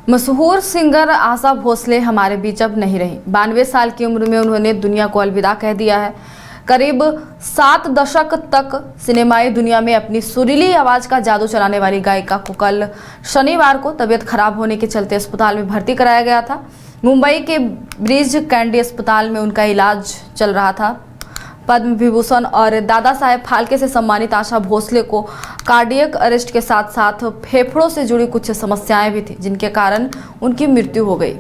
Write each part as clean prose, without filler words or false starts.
मशहूर सिंगर आशा भोसले हमारे बीच अब नहीं रही। 92 साल की उम्र में उन्होंने दुनिया को अलविदा कह दिया है। करीब 7 दशक तक सिनेमाई दुनिया में अपनी सुरीली आवाज़ का जादू चलाने वाली गायिका को कल शनिवार को तबीयत खराब होने के चलते अस्पताल में भर्ती कराया गया था। मुंबई के ब्रीच कैंडी अस्पताल में उनका इलाज चल रहा था। पद्म विभूषण और दादा साहेब फाल्के से सम्मानित आशा भोसले को कार्डियक अरेस्ट के साथ साथ फेफड़ों से जुड़ी कुछ समस्याएं भी थी, जिनके कारण उनकी मृत्यु हो गई।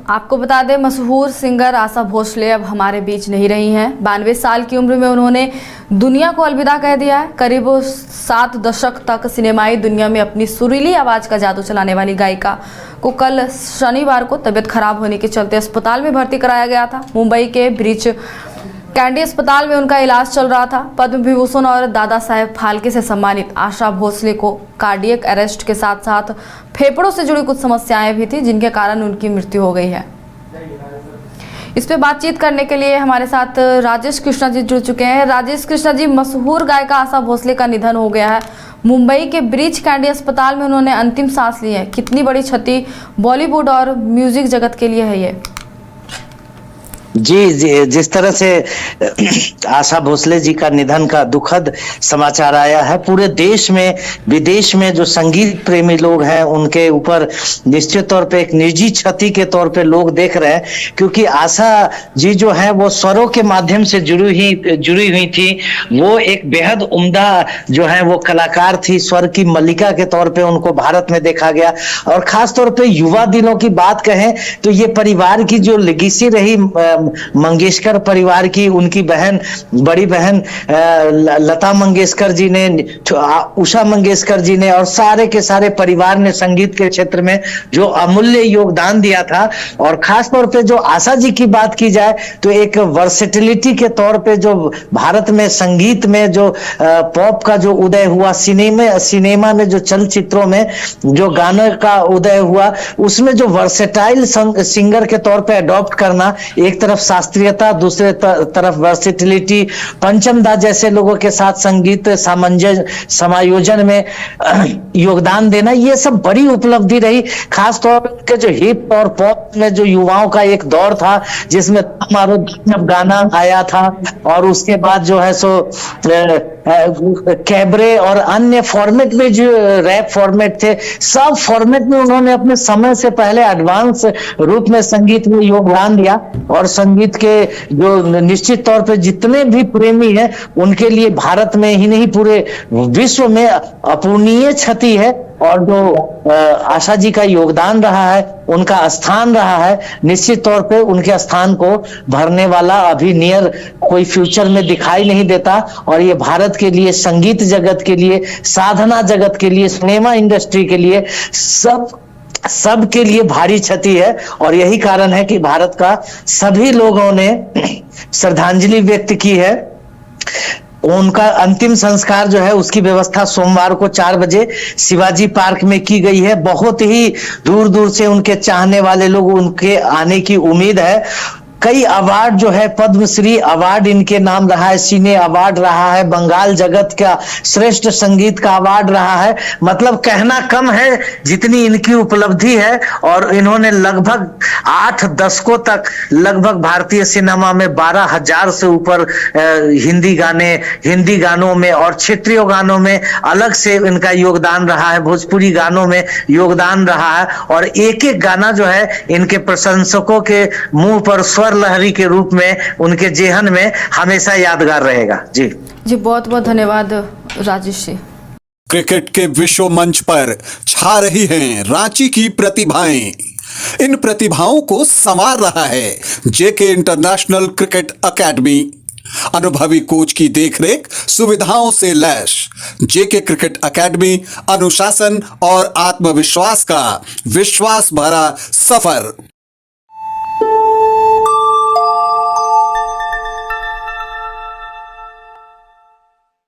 आपको बता दें, मशहूर सिंगर आशा भोसले अब हमारे बीच नहीं रही हैं। 92 साल की उम्र में उन्होंने दुनिया को अलविदा कह दिया है। करीब 7 दशक तक सिनेमाई दुनिया में अपनी सुरीली आवाज़ का जादू चलाने वाली गायिका को कल शनिवार को तबीयत खराब होने के चलते अस्पताल में भर्ती कराया गया था। मुंबई के ब्रीच कैंडी अस्पताल में उनका इलाज चल रहा था। पद्म विभूषण और दादा साहेब फाल्के से सम्मानित आशा भोसले को कार्डियक अरेस्ट के साथ साथ फेफड़ों से जुड़ी कुछ समस्याएं भी थी, जिनके कारण उनकी मृत्यु हो गई है। इस पे बातचीत करने के लिए हमारे साथ राजेश कृष्णा जी जुड़ चुके हैं। राजेश कृष्णा जी, मशहूर गायिका आशा भोसले का निधन हो गया है। मुंबई के ब्रीच कैंडी अस्पताल में उन्होंने अंतिम सांस ली है। कितनी बड़ी क्षति बॉलीवुड और म्यूजिक जगत के लिए है ये? जी, जिस तरह से आशा भोसले जी का निधन का दुखद समाचार आया है, पूरे देश में विदेश में जो संगीत प्रेमी लोग हैं उनके ऊपर निश्चित तौर पे एक निजी क्षति के तौर पे लोग देख रहे हैं, क्योंकि आशा जी जो है वो स्वरों के माध्यम से जुड़ी हुई थी। वो एक बेहद उम्दा जो है वो कलाकार थी। स्वर की मल्लिका के तौर पे उनको भारत में देखा गया, और खास तौर पे युवा दिनों की बात कहें तो ये परिवार की जो लेगेसी रही, मंगेशकर परिवार की, उनकी बहन, बड़ी बहन लता मंगेशकर जी ने, उषा मंगेशकर जी ने और सारे के सारे परिवार ने संगीत के क्षेत्र में जो अमूल्य योगदान दिया था। और खास तौर पे जो आशा जी की बात की जाए तो एक वर्सेटिलिटी के तौर पे जो भारत में संगीत में जो पॉप का जो उदय हुआ, सिनेमा में जो चलचित्रों में जो गाने का उदय हुआ, उसमें जो वर्सेटाइल सिंगर के तौर पे अडॉप्ट करना, एक तरफ शास्त्रीयता, दूसरे तरफ वर्सेटिलिटी, पंचम दा जैसे लोगों के साथ संगीत समायोजन में योगदान देना, ये सब बड़ी उपलब्धि रही। खास तौर पे जो हिप और पॉप में जो युवाओं का एक दौर था, जिसमें हमारो गाना आया था, और उसके बाद जो है सो कैबरे और अन्य फॉर्मेट में जो रैप फॉर्मेट थे, सब फॉर्मेट में उन्होंने अपने समय से पहले एडवांस रूप में संगीत में योगदान दिया। और संगीत के जो निश्चित तौर पे जितने भी प्रेमी हैं उनके लिए भारत में ही नहीं पूरे विश्व में अपूरणीय क्षति है। और जो आशा जी का योगदान रहा है, उनका स्थान रहा है, निश्चित तौर पे उनके स्थान को भरने वाला अभी नियर कोई फ्यूचर में दिखाई नहीं देता। और ये भारत के लिए, संगीत जगत के लिए, साधना जगत के लिए, सिनेमा इंडस्ट्री के लिए, सब के लिए भारी क्षति है। और यही कारण है कि भारत का सभी लोगों ने श्रद्धांजलि व्यक्त की है। उनका अंतिम संस्कार जो है उसकी व्यवस्था सोमवार को 4 बजे शिवाजी पार्क में की गई है। बहुत ही दूर दूर से उनके चाहने वाले लोग, उनके आने की उम्मीद है। कई अवार्ड जो है, पद्मश्री अवार्ड इनके नाम रहा है, सिने अवार्ड रहा है, बंगाल जगत का श्रेष्ठ संगीत का अवार्ड रहा है। मतलब कहना कम है जितनी इनकी उपलब्धि है। और इन्होंने लगभग 8 दशकों तक लगभग भारतीय सिनेमा में 12,000 से ऊपर हिंदी गानों में और क्षेत्रीय गानों में अलग से इनका योगदान रहा है, भोजपुरी गानों में योगदान रहा है। और एक एक गाना जो है इनके प्रशंसकों के मुंह पर स्वर लहरी के रूप में उनके जेहन में हमेशा यादगार रहेगा। जी, बहुत बहुत धन्यवाद राजेश जी। क्रिकेट के विश्व मंच पर छा रही हैं रांची की प्रतिभाएं। इन प्रतिभाओं को संवार रहा है जेके इंटरनेशनल क्रिकेट एकेडमी। अनुभवी कोच की देखरेख, सुविधाओं से लैस जेके क्रिकेट एकेडमी अनुशासन और आत्मविश्वास का विश्वास भरा सफर।